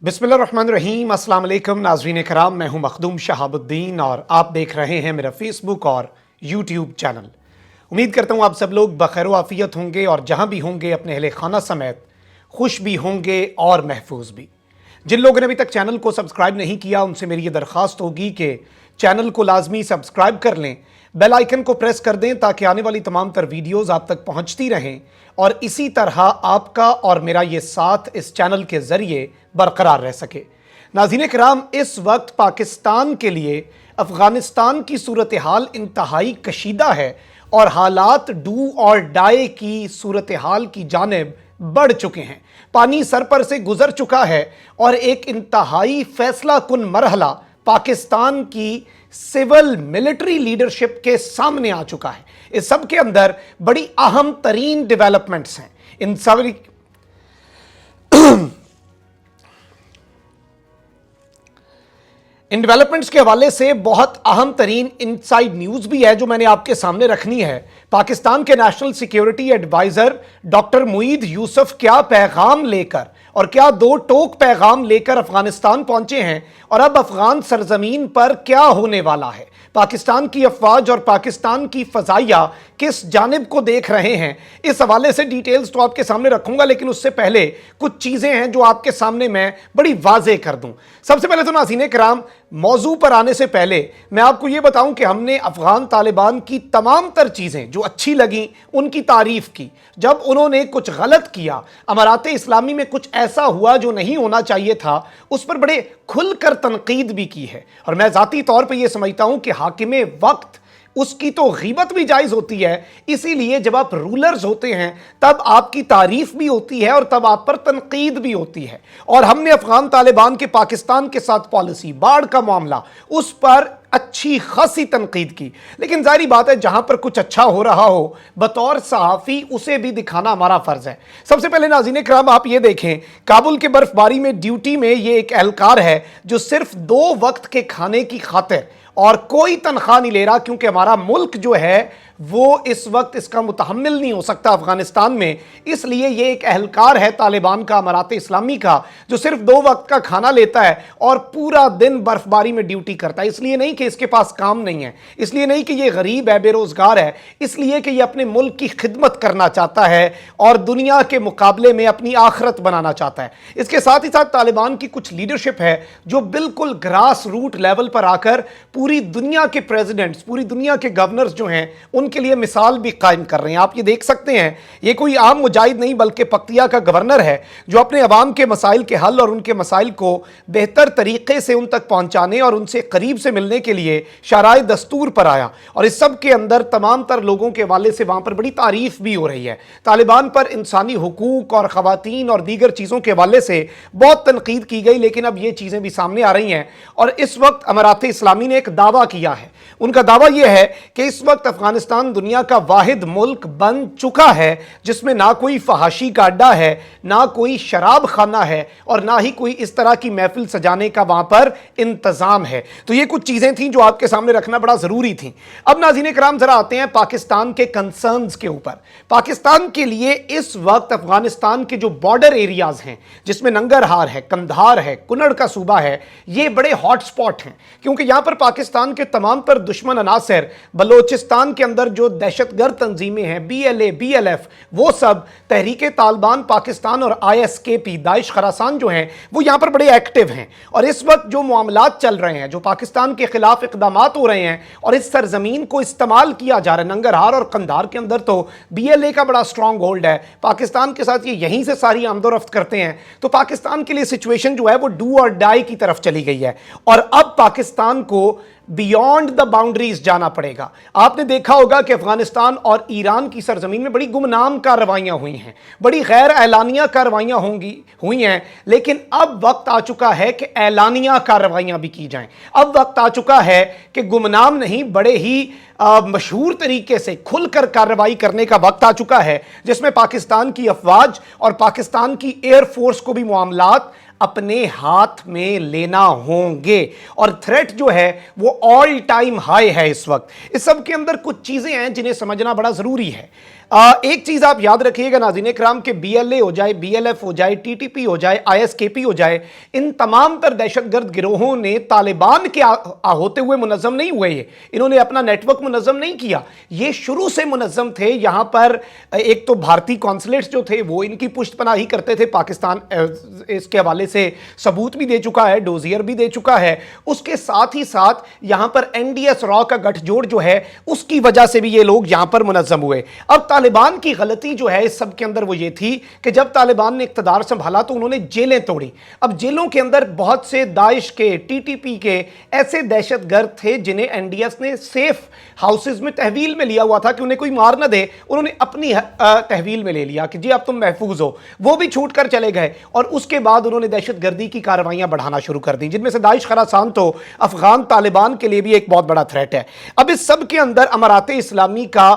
बिस्मिल्लाहिर्रहमानिर्रहीम, अस्सलाम वालेकुम नाज़रीन कराम। मैं हूं मखदूम शहाबुद्दीन और आप देख रहे हैं मेरा फेसबुक और यूट्यूब चैनल। उम्मीद करता हूं आप सब लोग बखैर आफियत होंगे और जहां भी होंगे अपने अहले खाना समेत खुश भी होंगे और महफूज भी। जिन लोगों ने अभी तक चैनल को सब्सक्राइब नहीं किया उनसे मेरी ये दरख्वास्त होगी कि चैनल को लाजमी सब्सक्राइब कर लें, बेल आइकन को प्रेस कर दें ताकि आने वाली तमाम तर वीडियोज़ आप तक पहुंचती रहें और इसी तरह आपका और मेरा ये साथ इस चैनल के ज़रिए बरकरार रह सके। नाज़रीन किराम, इस वक्त पाकिस्तान के लिए अफ़गानिस्तान की सूरत हाल इंतहाई कशीदा है और हालात डू और डाई की सूरत हाल की जानिब बढ़ चुके हैं। पानी सर पर से गुजर चुका है और एक इंतहाई फैसला कुन मरहला पाकिस्तान की सिविल मिलिट्री लीडरशिप के सामने आ चुका है। इस सब के अंदर बड़ी अहम तरीन डेवलपमेंट्स हैं। इन डेवलपमेंट्स के हवाले से बहुत अहम तरीन इनसाइड न्यूज़ भी है जो मैंने आपके सामने रखनी है। पाकिस्तान के national security adviser doctor Moeed Yusuf क्या पैगाम लेकर और क्या दो टोक पैगाम लेकर अफगानिस्तान पहुंचे हैं और अब अफगान सरजमीन पर क्या होने वाला है, पाकिस्तान की अफवाज और पाकिस्तान की फ़ज़ाइया किस जानिब को देख रहे हैं, इस हवाले से डिटेल्स तो आपके सामने रखूंगा। लेकिन उससे पहले कुछ चीज़ें हैं जो आपके सामने मैं बड़ी वाज़ेह कर दूं। सबसे पहले तो नाज़रीन किराम, मौजू पर आने से पहले मैं आपको ये बताऊं कि हमने अफगान तालिबान की तमाम तर चीज़ें जो अच्छी लगी उनकी तारीफ़ की। जब उन्होंने कुछ गलत किया, अमारात इस्लामी में कुछ ऐसा हुआ जो नहीं होना चाहिए था, उस पर बड़े खुलकर तनकीद भी की है। और मैं ज़ाती तौर पर यह समझता हूं कि हाकिमे वक्त उसकी तो गीबत भी जायज़ होती है। इसीलिए जब आप रूलर्स होते हैं तब आपकी तारीफ भी होती है और तब आप पर तनकीद भी होती है। और हमने अफगान तालिबान के पाकिस्तान के साथ पॉलिसी, बाढ़ का मामला, उस पर अच्छी खासी तनकीद की। लेकिन जाहिर बात है जहां पर कुछ अच्छा हो रहा हो, बतौर सहाफ़ी उसे भी दिखाना हमारा फ़र्ज़ है। सबसे पहले नाज़रीन किराम, आप ये देखें, काबुल के बर्फबारी में ड्यूटी में ये एक एहलकार है जो सिर्फ 2 वक्त के खाने की खातिर और कोई तनख्वाह नहीं ले रहा, क्योंकि हमारा मुल्क जो है वो इस वक्त इसका मुतहम्मिल नहीं हो सकता अफगानिस्तान में। इसलिए ये एक एहलकार है तालिबान का, अमारात इस्लामी का, जो सिर्फ 2 वक्त का खाना लेता है और पूरा दिन बर्फबारी में ड्यूटी करता है। इसलिए नहीं कि इसके पास काम नहीं है, इसलिए नहीं कि ये गरीब है, बेरोजगार है, इसलिए कि ये अपने मुल्क की खिदमत करना चाहता है और दुनिया के मुकाबले में अपनी आखिरत बनाना चाहता है। इसके साथ ही साथ तालिबान की कुछ लीडरशिप है जो बिल्कुल ग्रास रूट लेवल पर आकर पूरी दुनिया के प्रेसिडेंट्स, पूरी दुनिया के गवर्नर्स जो हैं उनके लिए मिसाल भी कायम कर रहे हैं। आप ये देख सकते हैं, ये कोई आम मुजाहिद नहीं बल्कि पख्तिया का गवर्नर है जो अपने अवाम के मसाइल के हल और उनके मसाइल को बेहतर तरीके से उन तक पहुंचाने और उनसे करीब से मिलने के लिए शराय दस्तूर पर आया। और इस सब के अंदर तमाम तर लोगों के वाले से वहां पर बड़ी तारीफ भी हो रही है। तालिबान पर इंसानी हुकूक और खवातीन और दीगर चीज़ों के वाले से बहुत तनकीद की गई, लेकिन अब ये चीज़ें भी सामने आ रही हैं। और इस वक्त अमारात इस्लामी ने एक दावा किया है। उनका दावा यह है कि इस वक्त अफगानिस्तान दुनिया का वाहिद मुल्क बन चुका है जिसमें ना कोई फहाशी का अड्डा है, ना कोई शराब खाना है और ना ही कोई इस तरह की महफिल सजाने का वहां पर इंतजाम है। तो ये कुछ चीजें थी जो आपके सामने रखना बड़ा जरूरी थी। अब नाज़रीन किराम, जरा आते हैं पाकिस्तान के कंसर्न्स के ऊपर। पाकिस्तान के लिए इस वक्त अफगानिस्तान के जो बॉर्डर एरियाज हैं, जिसमें नंगरहार है, कंधार है, कुनड़ का सूबा है, ये बड़े हॉटस्पॉट हैं, क्योंकि यहां पर पाकिस्तान के तमाम पर दुश्मन अनासर, बलोचिस्तान के अंदर जो दहशतगर्द तंजीमें हैं, BLA, BLF, वो सब, तहरीक तालिबान पाकिस्तान और ISKP, दाइश खरासान जो हैं, वो यहाँ पर बड़े एक्टिव हैं। और इस वक्त जो मामलात चल रहे हैं, जो पाकिस्तान के खिलाफ इक़दामात हो रहे हैं और इस सरजमीन को इस्तेमाल किया जा रहा है, नंगरहार और कंधार के अंदर तो BLA का बड़ा स्ट्रॉन्ग होल्ड है, पाकिस्तान के साथ ये यहीं से सारी आमदोरफ्त करते हैं। तो पाकिस्तान के लिए सिचुएशन जो है वो डू और डाई की तरफ चली गई है और अब पाकिस्तान को बियॉन्ड द बाउंड्रीज जाना पड़ेगा। आपने देखा होगा कि अफगानिस्तान और ईरान की सरजमीन में बड़ी गुमनाम कार्रवाइयां हुई हैं, बड़ी गैर ऐलानिया कार्रवाइयां हुई हैं, लेकिन अब वक्त आ चुका है कि ऐलानिया कार्रवाइयां भी की जाएं। अब वक्त आ चुका है कि गुमनाम नहीं, बड़े ही मशहूर तरीके से खुलकर कार्रवाई करने का वक्त आ चुका है, जिसमें पाकिस्तान की अफवाज और पाकिस्तान की एयरफोर्स को भी मामलात अपने हाथ में लेना होंगे। और थ्रेट जो है वो ऑल टाइम हाई है इस वक्त। इस सब के अंदर कुछ चीजें हैं जिन्हें समझना बड़ा जरूरी है। एक चीज आप याद रखिएगा नाज़रीन इकराम के BLA हो जाए, BLF हो जाए, TTP हो जाए, ISKP हो जाए, इन तमाम तर दहशतगर्द गिरोहों ने तालिबान के होते हुए मुनज़्ज़म नहीं हुए। ये इन्होंने अपना नेटवर्क मुनज़्ज़म नहीं किया, ये शुरू से मुनज़्ज़म थे। यहां पर एक तो भारतीय कॉन्सुलेट्स जो थे वो इनकी पुष्टपनाही करते थे, पाकिस्तान इसके हवाले से सबूत भी दे चुका है, डोजियर भी दे चुका है। उसके साथ ही साथ यहां पर NDS रॉ का गठजोड़ जो है उसकी वजह से भी ये लोग यहां पर मुनज़्ज़म हुए। अब तालिबान की गलती जो है इस सब के अंदर वो ये थी कि जब तालिबान ने इक़्तिदार संभाला तो उन्होंने जेलें तोड़ी। अब जेलों के अंदर बहुत से दाइश के, TTP के ऐसे दहशतगर्द थे जिन्हें NDS ने सेफ हाउसेज में तहवील में लिया हुआ था कि उन्हें कोई मार ना दे, उन्होंने अपनी तहवील में ले लिया कि जी अब तुम महफूज हो। वो भी छूट कर चले गए और उसके बाद उन्होंने दहशतगर्दी की कार्रवाइयां बढ़ाना शुरू कर दी, जिनमें से दाइश खरासान तो अफगान तालिबान के लिए भी एक बहुत बड़ा थ्रेट है। अब इस सब के अंदर अमारात इस्लामी का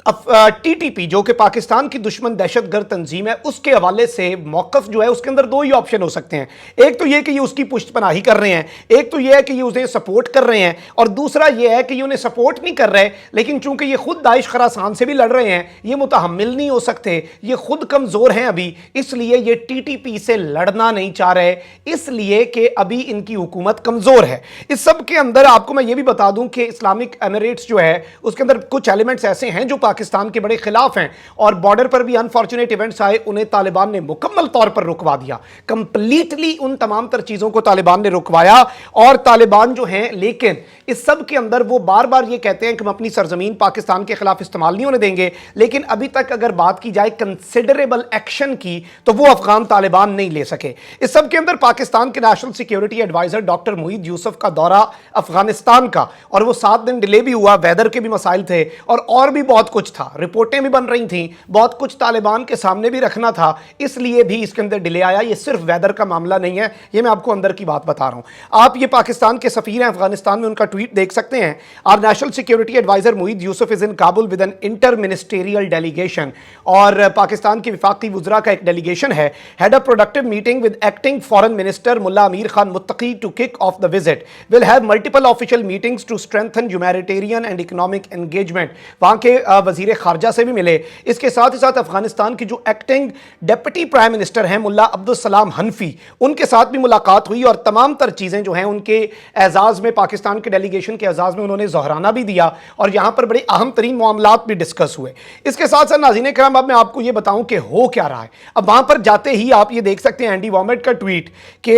TTP जो कि पाकिस्तान की दुश्मन दहशतगर्द तंजीम है, उसके हवाले से मौक़िफ़ जो है उसके अंदर दो ही ऑप्शन हो सकते हैं। एक तो ये कि ये उसकी पुष्टपनाही कर रहे हैं, एक तो ये है कि ये उसे सपोर्ट कर रहे हैं, और दूसरा ये है कि ये उन्हें सपोर्ट नहीं कर रहे, लेकिन चूंकि ये खुद दाइश खरासान से भी लड़ रहे हैं, ये मुतहम्मिल नहीं हो सकते, ये खुद कमज़ोर हैं अभी, इसलिए ये TTP से लड़ना नहीं चाह रहे, इसलिए कि अभी इनकी हुकूमत कमज़ोर है। इस सब के अंदर आपको मैं ये भी बता दूं कि इस्लामिक एमिरेट्स जो है उसके अंदर कुछ एलिमेंट्स ऐसे हैं जो पाकिस्तान के बड़े खिलाफ हैं, और बॉर्डर पर भी अनफॉर्चुनेट इवेंट्स आए, उन्हें तालिबान ने मुकम्मल तौर पर रुकवा दिया। कंप्लीटली उन तमाम तर चीजों को तालिबान ने रुकवाया। और तालिबान जो हैं, लेकिन इस सब के अंदर वो बार बार ये कहते हैं कि हम अपनी सरजमीन पाकिस्तान के खिलाफ इस्तेमाल नहीं होने देंगे, लेकिन अभी तक अगर बात की जाए कंसिडरेबल एक्शन की तो वो अफगान तालिबान नहीं ले सके। इस सब के अंदर पाकिस्तान के national security adviser doctor Moeed Yusuf का दौरा अफगानिस्तान का, और वो 7 दिन डिले भी हुआ, वेदर के भी मसाइल थे और भी बहुत कुछ था, रिपोर्टें भी बन रही थी, बहुत कुछ तालिबान के सामने भी रखना था, इसलिए भी इसके अंदर डिले आया। ये सिर्फ वेदर का मामला नहीं है, ये मैं आपको अंदर की बात बता रहा हूं। आप ये पाकिस्तान के सफीर हैं अफगानिस्तान में, उनका ट्वीट देख सकते हैं। Our national security adviser Moeed Yusuf is in Kabul with an inter ministerial delegation, और पाकिस्तान के विफाकी वुज़रा का एक डेलीगेशन है। Had a productive meeting with acting foreign minister Mullah Amir Khan Muttaqi to kick off the visit, will have multiple official meetings to strengthen humanitarian and economic engagement. वहां के वजीर खारजा से भी मिले। इसके साथ ही साथ अफगानिस्तान की जो एक्टिंग डिप्टी प्राइम मिनिस्टर हैं मुल्ला अब्दुल सलाम हनफी, उनके साथ भी मुलाकात हुई, और तमाम तर चीज़ें जो हैं उनके एजाज़ में, पाकिस्तान के डेलीगेशन के एजाज़ में उन्होंने ज़ोहराना भी दिया, और यहाँ पर बड़े अहम तरीन मामलात भी डिस्कस हुए। इसके साथ साथ नाज़रीन करम, अब मैं आपको ये बताऊँ कि हो क्या रहा है। अब वहाँ पर जाते ही आप ये देख सकते हैं एंडी वॉमेट का ट्वीट कि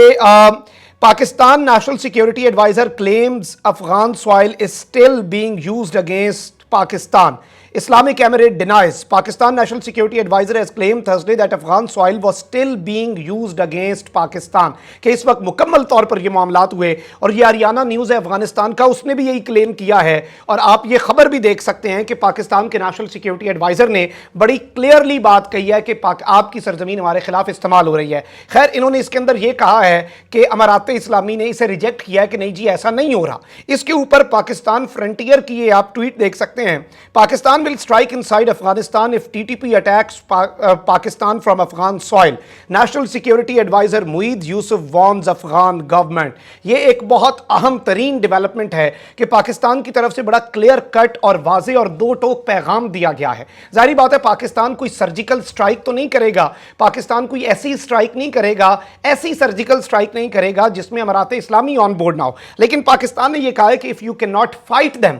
Pakistan National Security Advisor claims Afghan soil is still being used against Pakistan. Islamic Emirate denies. Pakistan National Security Advisor has claimed Thursday that Afghan soil was still being used against Pakistan. कि इस वक्त मुकम्मल तौर पर ये मामलात हुए, और ये हरियाणा न्यूज़ है अफगानिस्तान का, उसने भी यही क्लेम किया है। और आप ये खबर भी देख सकते हैं कि पाकिस्तान के नेशनल सिक्योरिटी एडवाइज़र ने बड़ी क्लियरली बात कही है कि आपकी सरजमीन हमारे खिलाफ इस्तेमाल हो रही है। खैर, इन्होंने इसके अंदर ये कहा है कि अमारात इस्लामी ने इसे रिजेक्ट किया है कि नहीं जी ऐसा नहीं हो रहा। इसके ऊपर पाकिस्तान फ्रंटियर की ये आप ट्वीट देख सकते हैं। Pakistan will strike inside Afghanistan if TTP attacks Pakistan from Afghan soil. National Security Advisor Mueed Yusuf warns Afghan government. ये एक बहुत अहम तरीन डेवलपमेंट है कि पाकिस्तान की तरफ से बड़ा क्लियर कट और वाज़े और दो टोक पैगाम दिया गया है। जाहिर बात है पाकिस्तान कोई सर्जिकल स्ट्राइक तो नहीं करेगा, पाकिस्तान कोई ऐसी स्ट्राइक नहीं करेगा, ऐसी सर्जिकल स्ट्राइक नहीं करेगा जिसमें अमारात इस्लामी ऑन बोर्ड ना हो। लेकिन पाकिस्तान ने यह कहा है कि if you can not fight them,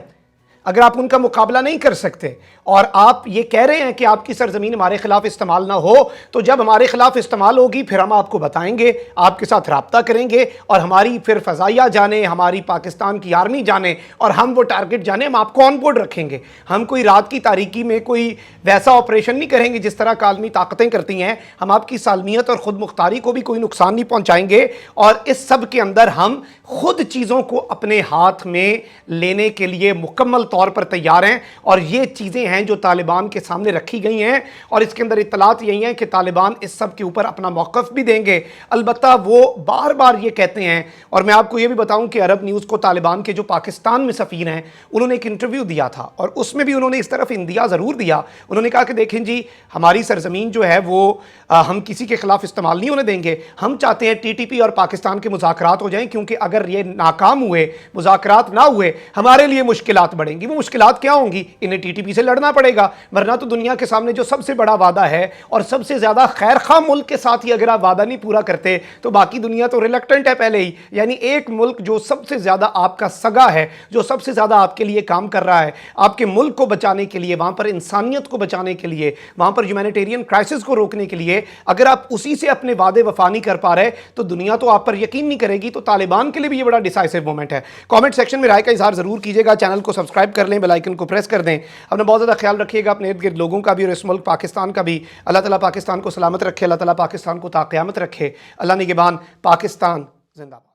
अगर आप उनका मुकाबला नहीं कर सकते, और आप ये कह रहे हैं कि आपकी सरजमीन हमारे खिलाफ इस्तेमाल ना हो, तो जब हमारे खिलाफ इस्तेमाल होगी फिर हम आपको बताएंगे, आपके साथ रब्ता करेंगे, और हमारी फिर फ़ज़ाइया जाने, हमारी पाकिस्तान की आर्मी जाने, और हम वो टारगेट जाने, हम आपको ऑन बोर्ड रखेंगे। हम कोई रात की तारीकी में कोई वैसा ऑपरेशन नहीं करेंगे जिस तरह का आलमी ताकतें करती हैं। हम आपकी सालमियत और ख़ुद मुख्तारी को भी कोई नुकसान नहीं पहुँचाएंगे, और इस सब के अंदर हम खुद चीज़ों को अपने हाथ में लेने के लिए मुकम्मल तौर पर तैयार हैं। और ये चीज़ें हैं जो तालिबान के सामने रखी गई हैं, और इसके अंदर इत्तलात यही हैं कि तालिबान इस सब के ऊपर अपना मौक़िफ़ भी देंगे। अलबत्ता वो बार बार ये कहते हैं, और मैं आपको ये भी बताऊं कि अरब न्यूज़ को तालिबान के जो पाकिस्तान में सफ़ीर हैं उन्होंने एक इंटरव्यू दिया था, और उसमें भी उन्होंने इस तरफ इंदिया ज़रूर दिया। उन्होंने कहा कि देखें जी, हमारी सरजमीन जो है वो हम किसी के ख़िलाफ़ इस्तेमाल नहीं होने देंगे। हम चाहते हैं TTP और पाकिस्तान के मुज़ाकरात हो जाएँ, क्योंकि अगर ये नाकाम हुए, मुज़ाकरात ना हुए, हमारे लिए मुश्किलात बढ़ेंगी। ہوگی. وہ مشکلات کیا ہوں گی؟ انہیں ٹی ٹی پی سے لڑنا پڑے گا, ورنہ تو دنیا کے سامنے جو سب سے بڑا وعدہ ہے اور سب سے زیادہ خیر خواہ ملک کے ساتھ ہی اگر آپ وعدہ نہیں پورا کرتے تو باقی دنیا تو ریلیکٹنٹ ہے پہلے ہی. یعنی ایک ملک جو سب سے زیادہ آپ کا سگا ہے, جو سب سے زیادہ آپ کے لیے کام کر رہا ہے, آپ کے ملک کو بچانے کے لیے, وہاں پر انسانیت کو بچانے کے لیے, وہاں پر ہیومینیٹیرین کرائسس کو روکنے کے لیے, اگر آپ اسی سے اپنے وعدے وفا نہیں کر پا رہے تو دنیا تو آپ پر یقین نہیں کرے گی. تو طالبان کے لیے بھی یہ بڑا ڈیسائسو مومنٹ ہے. کامنٹ سیکشن میں رائے کا اظہار ضرور کیجیے گا, چینل کو سبسکرائب کر لیں, بیل آئیکن کو پریس کر دیں. اپنا بہت زیادہ خیال رکھیے گا, اپنے ارد گرد لوگوں کا بھی اور اس ملک پاکستان کا بھی. اللہ تعالیٰ پاکستان کو سلامت رکھے, اللہ تعالیٰ پاکستان کو تا قیامت رکھے. اللہ نگہبان. پاکستان زندہ باد.